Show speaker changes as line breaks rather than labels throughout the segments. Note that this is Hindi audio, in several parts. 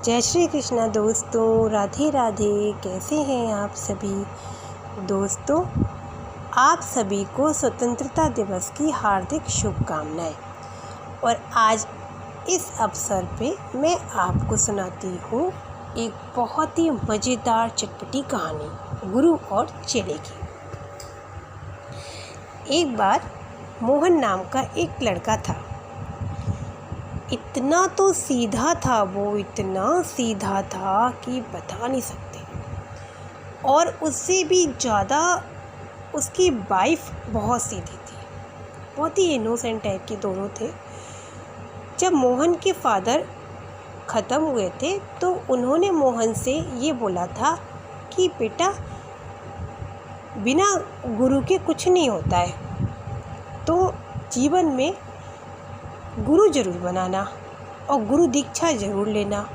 जय श्री कृष्णा दोस्तों, राधे राधे। कैसे हैं आप सभी दोस्तों? आप सभी को स्वतंत्रता दिवस की हार्दिक शुभकामनाएं। और आज इस अवसर पे मैं आपको सुनाती हूँ एक बहुत ही मज़ेदार चटपटी कहानी, गुरु और चेले की। एक बार मोहन नाम का एक लड़का था। इतना तो सीधा था वो, इतना सीधा था कि बता नहीं सकते। और उससे भी ज़्यादा उसकी वाइफ बहुत सीधी थी, बहुत ही इनोसेंट टाइप के दोनों थे। जब मोहन के फादर ख़त्म हुए थे तो उन्होंने मोहन से ये बोला था कि बेटा, बिना गुरु के कुछ नहीं होता है, तो जीवन में गुरु ज़रूर बनाना और गुरु दीक्षा ज़रूर लेना,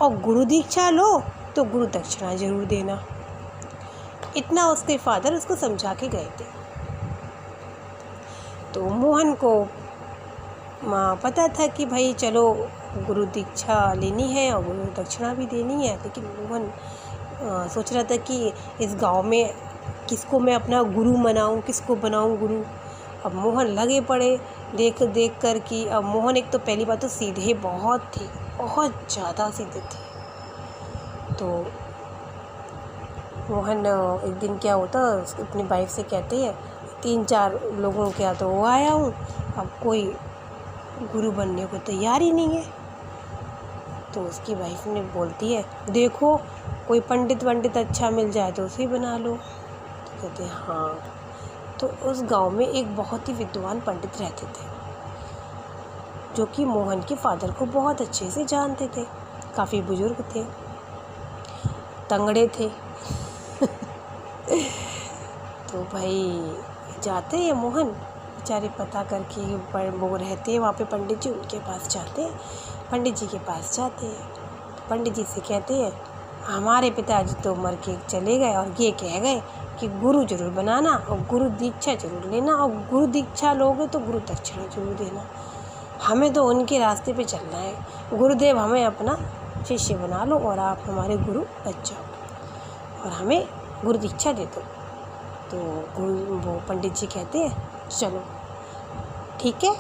और गुरु दीक्षा लो तो गुरु दक्षिणा ज़रूर देना। इतना उसके फादर उसको समझा के गए थे। तो मोहन को पता था कि भाई चलो गुरु दीक्षा लेनी है और गुरु दक्षिणा भी देनी है, लेकिन मोहन सोच रहा था कि इस गांव में किसको मैं अपना गुरु बनाऊं, किसको बनाऊं गुरु। अब मोहन लगे पड़े देख कर कि अब मोहन एक तो पहली बात तो सीधे बहुत थे, बहुत ज़्यादा सीधे थे। तो मोहन एक दिन क्या होता, अपनी वाइफ से कहते हैं 3-4 लोगों के यहाँ तो वो आया हूँ, अब कोई गुरु बनने को तैयार ही नहीं है। तो उसकी वाइफ ने बोलती है, देखो कोई पंडित अच्छा मिल जाए तो उसे बना लो। तो कहते हैं हाँ। तो उस गांव में एक बहुत ही विद्वान पंडित रहते थे, जो कि मोहन के फादर को बहुत अच्छे से जानते थे। काफ़ी बुजुर्ग थे, तंगड़े थे। तो भाई जाते हैं मोहन बेचारे, पता करके पर वो रहते हैं वहाँ पे पंडित जी, उनके पास जाते हैं। पंडित जी के पास जाते हैं, पंडित जी से कहते हैं हमारे पिताजी तो मर के चले गए और ये कह गए कि गुरु जरूर बनाना और गुरु दीक्षा जरूर लेना, और गुरु दीक्षा लोगे तो गुरु दक्षिणा जरूर देना। हमें तो उनके रास्ते पे चलना है। गुरुदेव हमें अपना शिष्य बना लो और आप हमारे गुरु बन जाओ और हमें गुरु दीक्षा दे दो। तो वो पंडित जी कहते हैं चलो ठीक है,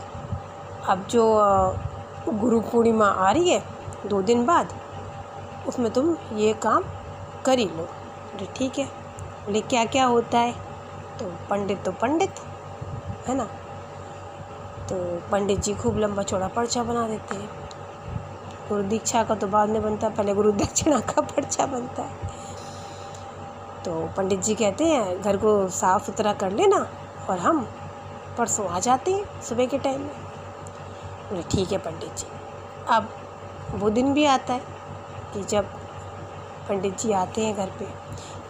अब जो गुरु पूर्णिमा आ रही है 2 दिन बाद, उसमें तुम ये काम कर ही लो। बोले ठीक है। बोले क्या क्या होता है? तो पंडित है ना। तो पंडित जी खूब लंबा चौड़ा पर्चा बना देते हैं। गुरु दीक्षा का तो बाद में बनता है, पहले गुरु दक्षिणा का पर्चा बनता है। तो पंडित जी कहते हैं घर को साफ़ सुथरा कर लेना और हम परसों आ जाते हैं सुबह के टाइम में। बोले ठीक है पंडित जी। अब वो दिन भी आता है कि जब पंडित जी आते हैं घर पे,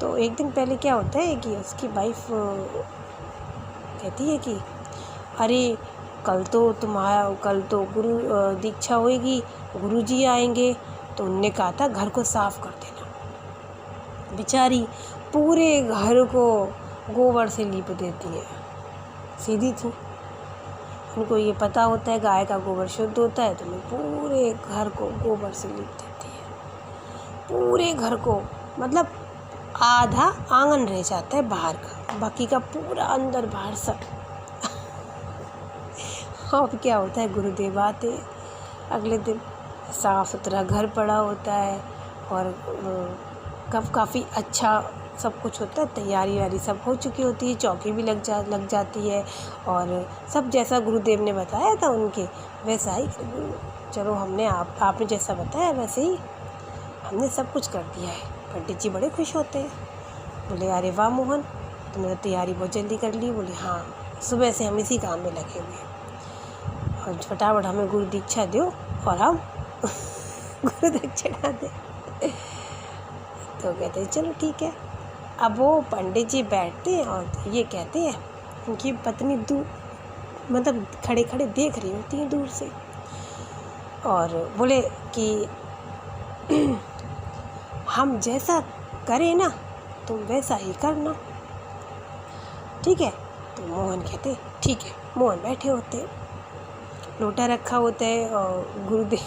तो एक दिन पहले क्या होता है कि उसकी वाइफ कहती है कि अरे कल तो गुरु दीक्षा होएगी, गुरुजी आएंगे, तो उनने कहा था घर को साफ़ कर देना। बेचारी पूरे घर को गोबर से लीप देती है, सीधी थी। उनको ये पता होता है गाय का गोबर शुद्ध होता है, तो वो पूरे घर को गोबर से लीप देती है। पूरे घर को, मतलब आधा आंगन रह जाता है बाहर का, बाकी का पूरा अंदर बाहर सब। अब क्या होता है, गुरुदेव आते अगले दिन, साफ़ सुथरा घर पड़ा होता है और काफ़ी अच्छा सब कुछ होता है, तैयारी वारी सब हो चुकी होती है, चौकी भी लग जाती है और सब जैसा गुरुदेव ने बताया था उनके वैसा ही। चलो हमने आपने जैसा बताया वैसे ही हमने सब कुछ कर दिया है। पंडित जी बड़े खुश होते हैं। बोले अरे वाह मोहन, तुमने तो तैयारी बहुत जल्दी कर ली। बोले हाँ, सुबह से हम इसी काम में लगे हुए हैं और फटाफट हमें गुरु दीक्षा दो और हम गुरु दक्षिणा दें। तो कहते हैं चलो ठीक है। अब वो पंडित जी बैठते हैं और ये कहते हैं, उनकी पत्नी दूर मतलब खड़े खड़े देख रही होती हैं दूर से, और बोले कि हम जैसा करें ना तुम वैसा ही करना, ठीक है। तो मोहन कहते ठीक है। मोहन बैठे होते हैं, लोटा रखा होता है और गुरुदेव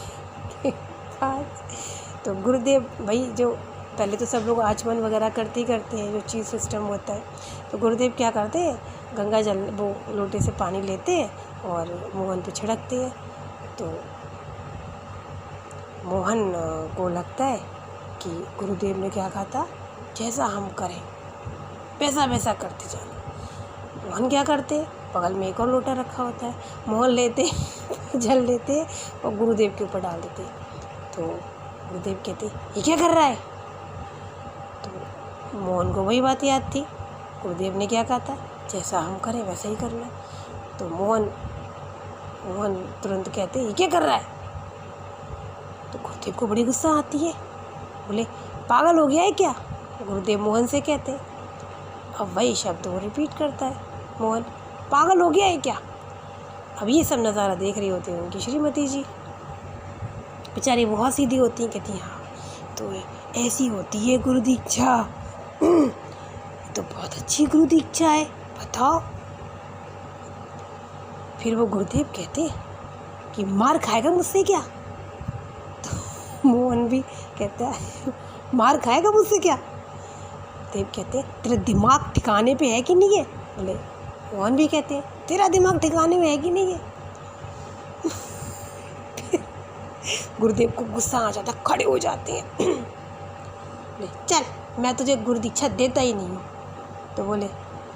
के पास तो गुरुदेव भाई जो पहले तो सब लोग आचमन वगैरह करते ही करते हैं, जो चीज़ सिस्टम होता है। तो गुरुदेव क्या करते हैं, गंगा जल वो लोटे से पानी लेते हैं और मोहन पे छिड़कते हैं। तो मोहन को लगता है कि गुरुदेव ने क्या कहा था, जैसा हम करें वैसा वैसा करते जाना। मोहन क्या करते, बगल में एक और लोटा रखा होता है, मोहन लेते जल लेते और गुरुदेव के ऊपर डाल देते। तो गुरुदेव कहते ये क्या कर रहा है। तो मोहन को वही बात याद थी, गुरुदेव ने क्या कहा था, जैसा हम करें वैसा ही करना। तो मोहन तुरंत कहते ये क्या कर रहा है। तो गुरुदेव को बड़ी गुस्सा आती है, बोले पागल हो गया है क्या। गुरुदेव मोहन से कहते, अब वही शब्द वो रिपीट करता है, मोहन पागल हो गया है क्या। अब ये सब नज़ारा देख रही होती है उनकी श्रीमती जी, बेचारी बहुत सीधी होती हैं, कहती हाँ तो ऐसी होती है गुरु दीक्षा, तो बहुत अच्छी गुरु दीक्षा है, बताओ। फिर वो गुरुदेव कहते कि मार खाएगा मुझसे क्या। तो मोहन भी कहता है मार खाएगा मुझसे क्या। देव कहते तेरा दिमाग ठिकाने पे है कि नहीं है। बोले मोहन भी कहते हैं तेरा दिमाग ठिकाने में है कि नहीं है। गुरुदेव को गुस्सा आ जाता, खड़े हो जाते हैं। बोले चल मैं तुझे गुरु दीक्षा देता ही नहीं हूँ। तो बोले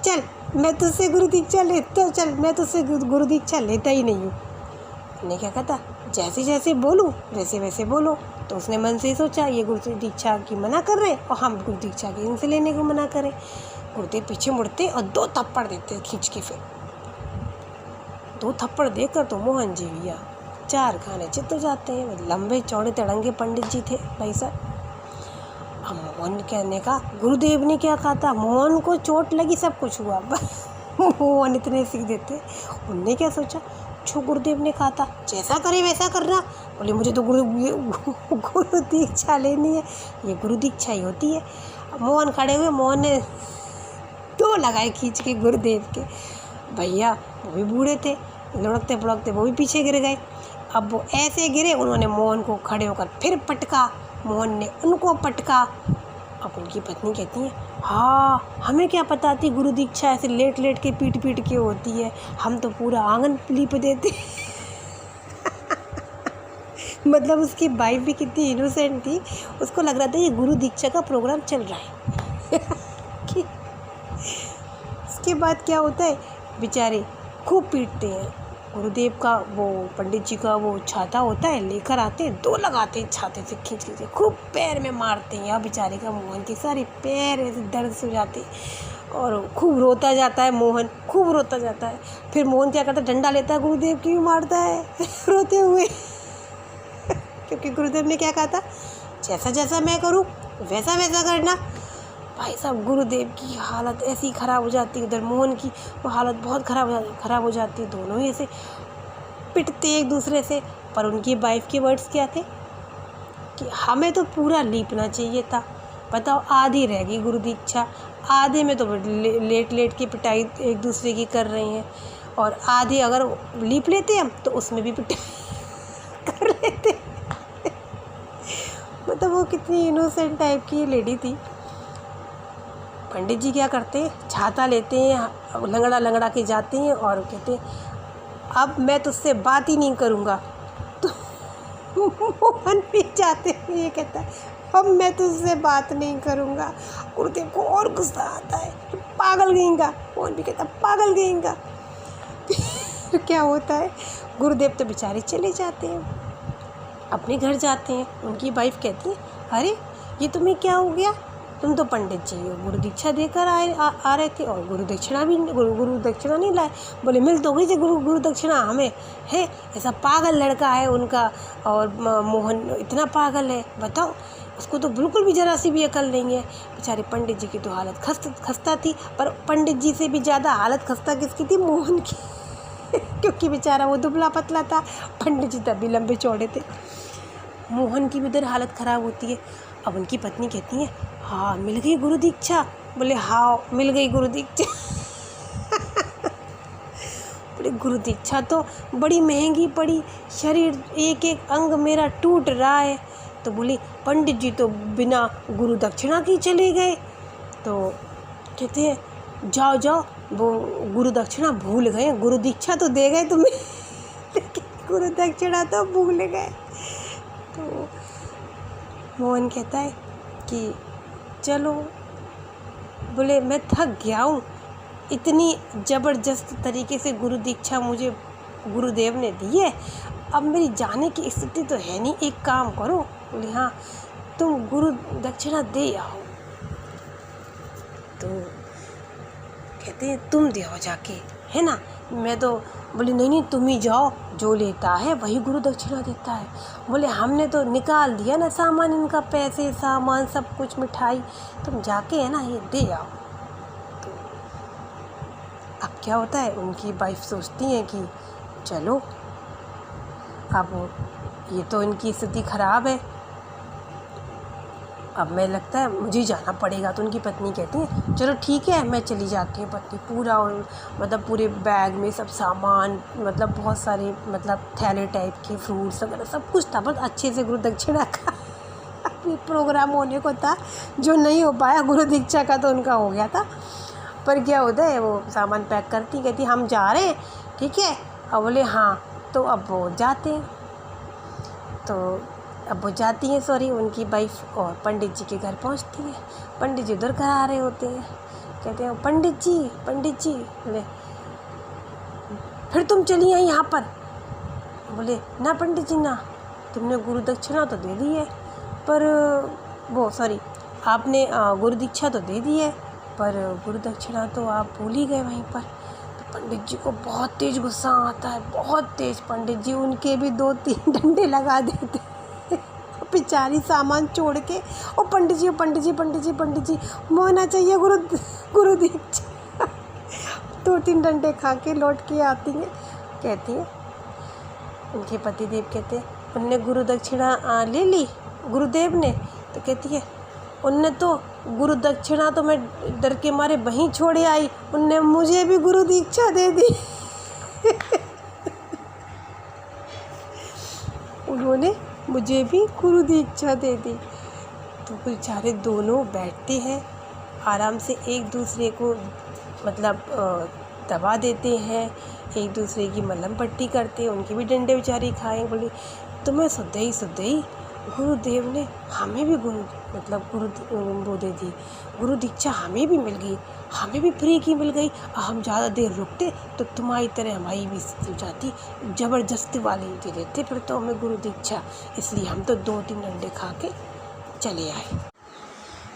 चल मैं तुझसे गुरु दीक्षा लेता, चल मैं तुझसे गुरु दीक्षा लेता ही नहीं हूँ। ने क्या कहता, जैसे जैसे बोलूँ वैसे वैसे बोलो। तो उसने मन से ही सोचा ये गुरु दीक्षा की मना कर रहे और हम गुरु दीक्षा की इनसे लेने को मना करें। गुरुदेव पीछे मुड़ते और 2 थप्पड़ देते खींच के। फिर 2 थप्पड़ देकर तो मोहन जी भैया 4 खाने चित हो जाते हैं। लंबे चौड़े तड़ंगे पंडित जी थे भाई साहब। अब मोहन कहने का गुरुदेव ने क्या कहा था, मोहन को चोट लगी सब कुछ हुआ। मोहन इतने सीख देते, उनने क्या सोचा जो गुरुदेव ने कहा था जैसा करे वैसा करना। बोले मुझे तो गुरु दीक्षा लेनी है, ये गुरु दीक्षा ही होती है। अब मोहन खड़े हुए, मोहन ने 2 लगाए खींच के गुरुदेव के। भैया वो भी बूढ़े थे, लुढ़कते पुढ़कते वो भी पीछे गिर गए। अब वो ऐसे गिरे, उन्होंने मोहन को खड़े होकर फिर पटका, मोहन ने उनको पटका। अब उनकी पत्नी कहती है हाँ हमें क्या पता थी गुरु दीक्षा ऐसे लेट लेट के पीट पीट के होती है, हम तो पूरा आंगन लीप देते। मतलब उसकी वाइफ भी कितनी इनोसेंट थी, उसको लग रहा था ये गुरु दीक्षा का प्रोग्राम चल रहा है। कि उसके बाद क्या होता है, बेचारे खूब पीटते हैं। गुरुदेव का वो पंडित जी का वो छाता होता है, लेकर आते हैं, 2 लगाते हैं छाते से खींच खींच के, खूब पैर में मारते हैं। यहाँ बेचारे का मोहन के सारे पैर ऐसे दर्द से हो जाते हैं और खूब रोता जाता है मोहन, खूब रोता जाता है। फिर मोहन क्या करता है, डंडा लेता है, गुरुदेव की भी मारता है रोते हुए। क्योंकि गुरुदेव ने क्या कहा था, जैसा जैसा मैं करूँ वैसा वैसा करना। भाई साहब गुरुदेव की हालत ऐसी ख़राब हो जाती है, उधर मोहन की वो हालत बहुत ख़राब हो जाती है। दोनों ही ऐसे पिटते एक दूसरे से। पर उनकी वाइफ के वर्ड्स क्या थे कि हमें तो पूरा लीपना चाहिए था, बताओ आधी रह गई गुरु दीक्षा, आधे में तो लेट लेट की पिटाई एक दूसरे की कर रही हैं, और आधे अगर लीप लेते हम तो उसमें भी पिटाई कर लेते। मतलब वो कितनी इनोसेंट टाइप की लेडी थी। पंडित जी क्या करते हैं, छाता लेते हैं, लंगड़ा लंगड़ा के जाते हैं और कहते हैं अब मैं तुझसे बात ही नहीं करूँगा। तो मोहन भी जाते हैं, ये कहता है अब मैं तुझसे बात नहीं करूँगा। गुरुदेव को और गुस्सा आता है, पागल गएगा। मोहन भी कहता पागल गएगा। फिर क्या होता है, गुरुदेव तो बेचारे चले जाते हैं, अपने घर जाते हैं। उनकी वाइफ कहती है अरे ये तुम्हें क्या हो गया, तुम तो पंडित जी हो, गुरु दीक्षा देकर आ रहे थे और गुरु दक्षिणा नहीं लाए। बोले मिल तो गई थी गुरु दक्षिणा हमें है, ऐसा पागल लड़का है उनका, और मोहन इतना पागल है, बताओ उसको तो बिल्कुल भी जरा सी भी अकल नहीं है। बेचारे पंडित जी की तो हालत खस्ता थी, पर पंडित जी से भी ज़्यादा हालत खस्ता किसकी थी, मोहन की। क्योंकि बेचारा वो दुबला पतला था, पंडित जी तभी लंबे चौड़े थे। मोहन की भी उधर हालत ख़राब होती है। अब उनकी पत्नी कहती है हाँ मिल गई गुरु दीक्षा। बोले हाँ मिल गई गुरु दीक्षा। बोले गुरु दीक्षा तो बड़ी महंगी पड़ी, शरीर एक एक अंग मेरा टूट रहा है, तो बोले पंडित जी तो बिना गुरु दक्षिणा के चले गए। तो कहते हैं जाओ जाओ, वो गुरु दक्षिणा भूल गए, गुरु दीक्षा तो दे गए तुम्हें लेकिन गुरु दक्षिणा तो भूल गए। तो मोहन कहता है कि चलो, बोले मैं थक गया हूँ, इतनी ज़बरदस्त तरीके से गुरु दीक्षा मुझे गुरुदेव ने दी है, अब मेरी जाने की स्थिति तो है नहीं, एक काम करो। बोले हाँ, तुम गुरु दक्षिणा दे आओ। तो कहते हैं तुम दे आओ जाके, है ना, मैं तो, बोले नहीं नहीं तुम ही जाओ, जो लेता है वही गुरु दक्षिणा देता है। बोले हमने तो निकाल दिया ना सामान इनका, पैसे सामान सब कुछ, मिठाई, तुम जाके है ना ये दे आओ। तो अब क्या होता है, उनकी वाइफ सोचती है कि चलो, अब ये तो इनकी स्थिति ख़राब है, अब मैं लगता है मुझे जाना पड़ेगा। तो उनकी पत्नी कहती है चलो ठीक है, मैं चली जाती हूँ। पत्नी पूरा मतलब पूरे बैग में सब सामान, मतलब बहुत सारे मतलब थैले टाइप के फ्रूट्स वगैरह सब कुछ था, बहुत अच्छे से गुरु दक्षिणा का प्रोग्राम होने को था, जो नहीं हो पाया गुरु दीक्षा का तो उनका हो गया था। पर क्या होता है, वो सामान पैक करती, कहती हम जा रहे हैं, ठीक है। अब बोले हाँ, तो अब वो जाते हैं। तो अब वो जाती हैं, सॉरी उनकी वाइफ, और पंडित जी के घर पहुंचती है। पंडित जी उधर करा रहे होते हैं। कहते हैं पंडित जी, बोले फिर तुम चली आई यहाँ पर। बोले ना पंडित जी ना, तुमने गुरु दक्षिणा तो दे दी है, पर वो सॉरी आपने गुरु दीक्षा तो दे दी है, पर गुरु दक्षिणा तो आप भूल ही गए वहीं पर। तो पंडित जी को बहुत तेज़ गुस्सा आता है, बहुत तेज़। पंडित जी उनके भी 2-3 डंडे लगा देते, बेचारी सामान छोड़ के, और पंडित जी मोहना चाहिए गुरु दीक्षा 2-3 डंडे खा के लौट के आती हैं। कहती है, उनके पतिदेव कहते हैं उनने गुरु दक्षिणा ले ली गुरुदेव ने। तो कहती है उनने तो गुरु दक्षिणा तो मैं डर के मारे वहीं छोड़े आई, उनने मुझे भी गुरु दीक्षा दे दी उन्होंने मुझे भी गुरु दीक्षा दे दी। तो बेचारे दोनों बैठते हैं, आराम से एक दूसरे को मतलब दबा देते हैं, एक दूसरे की मलहम पट्टी करते हैं, उनकी भी डंडे बेचारी खाएँ। बोली तुम्हें सुधई गुरुदेव ने हमें भी वो दे दी, गुरु दीक्षा हमें भी मिल गई, हमें भी फ्री की मिल गई। हम ज़्यादा देर रुकते तो तुम्हारी तरह हमारी भी स्थिति हो जाती, ज़बरदस्ती वाले दे देते फिर तो हमें गुरु दीक्षा, इसलिए हम तो 2-3 डंडे खा के चले आए।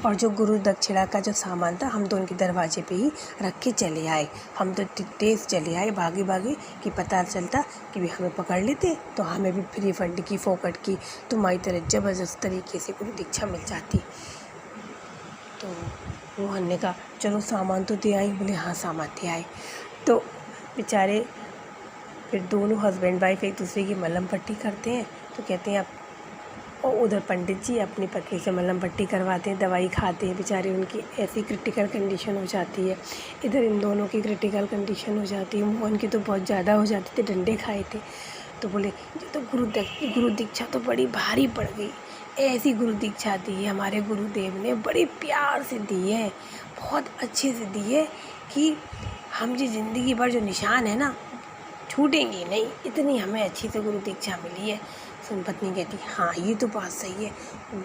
और जो गुरु दक्षिणा का जो सामान था हम तो उनके दरवाजे पे ही रख के चले आए। हम तो तेज़ चले आए भागे कि पता चलता कि भी हमें पकड़ लेते तो हमें भी फ्री फंड की फोकट की तुम्हारी तरह ज़बरदस्त तरीके से गुरु दीक्षा मिल जाती। तो मोहन ने कहा चलो सामान तो दे आई। बोले हाँ सामान दे आए। तो बेचारे फिर दोनों हस्बैंड वाइफ एक दूसरे की मलहम पट्टी करते हैं। तो कहते हैं आप, और उधर पंडित जी अपनी पत्नी से मलहम पट्टी करवाते हैं, दवाई खाते हैं। बेचारे उनकी ऐसी क्रिटिकल कंडीशन हो जाती है, इधर इन दोनों की क्रिटिकल कंडीशन हो जाती है। मोहन की तो बहुत ज़्यादा हो जाती थी, डंडे खाए थे। तो बोले ये तो गुरु दीक्षा तो बड़ी भारी पड़ गई, ऐसी गुरु दीक्षा दी है हमारे गुरुदेव ने, बड़े प्यार से दी है, बहुत अच्छे से दी है कि हम जी ज़िंदगी भर जो निशान है ना छूटेंगे नहीं, इतनी हमें अच्छी से गुरु दीक्षा मिली है। सुन पत्नी कहती हाँ ये तो बात सही है,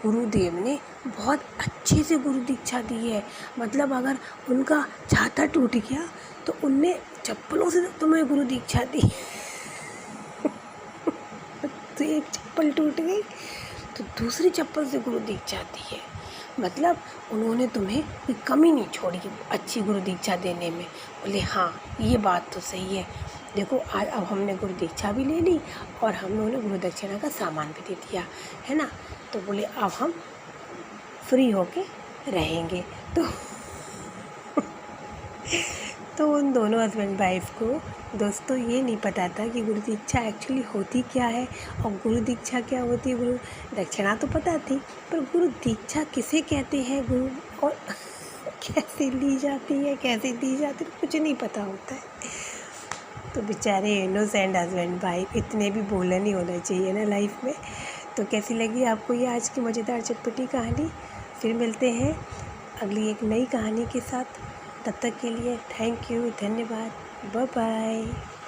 गुरुदेव ने बहुत अच्छे से गुरु दीक्षा दी है, मतलब अगर उनका छाता टूट गया तो उनने चप्पलों से तुम्हें गुरु दीक्षा दी तो एक चप्पल टूट गई तो दूसरी चप्पल से गुरु दीक्षा दी है, मतलब उन्होंने तुम्हें कोई कमी नहीं छोड़ी अच्छी गुरु दीक्षा देने में। बोले हाँ ये बात तो सही है, देखो आज अब हमने गुरु दीक्षा भी ले ली और हमने गुरु दक्षिणा का सामान भी दे दिया है ना। तो बोले अब हम फ्री होके रहेंगे। तो उन दोनों हस्बैंड वाइफ को दोस्तों ये नहीं पता था कि गुरु दीक्षा एक्चुअली होती क्या है और गुरु दीक्षा क्या होती है। गुरु दक्षिणा तो पता थी, पर गुरु दीक्षा किसे कहते हैं, गुरु और कैसे ली जाती है, कैसे दी जाती है, कुछ नहीं पता होता है। तो बेचारे इनोसेंट हस्बैंड वाइफ, इतने भी बोला नहीं होना चाहिए ना लाइफ में। तो कैसी लगी आपको ये आज की मज़ेदार चटपटी कहानी? फिर मिलते हैं अगली एक नई कहानी के साथ। तब तक के लिए थैंक यू, धन्यवाद, बाय बाय।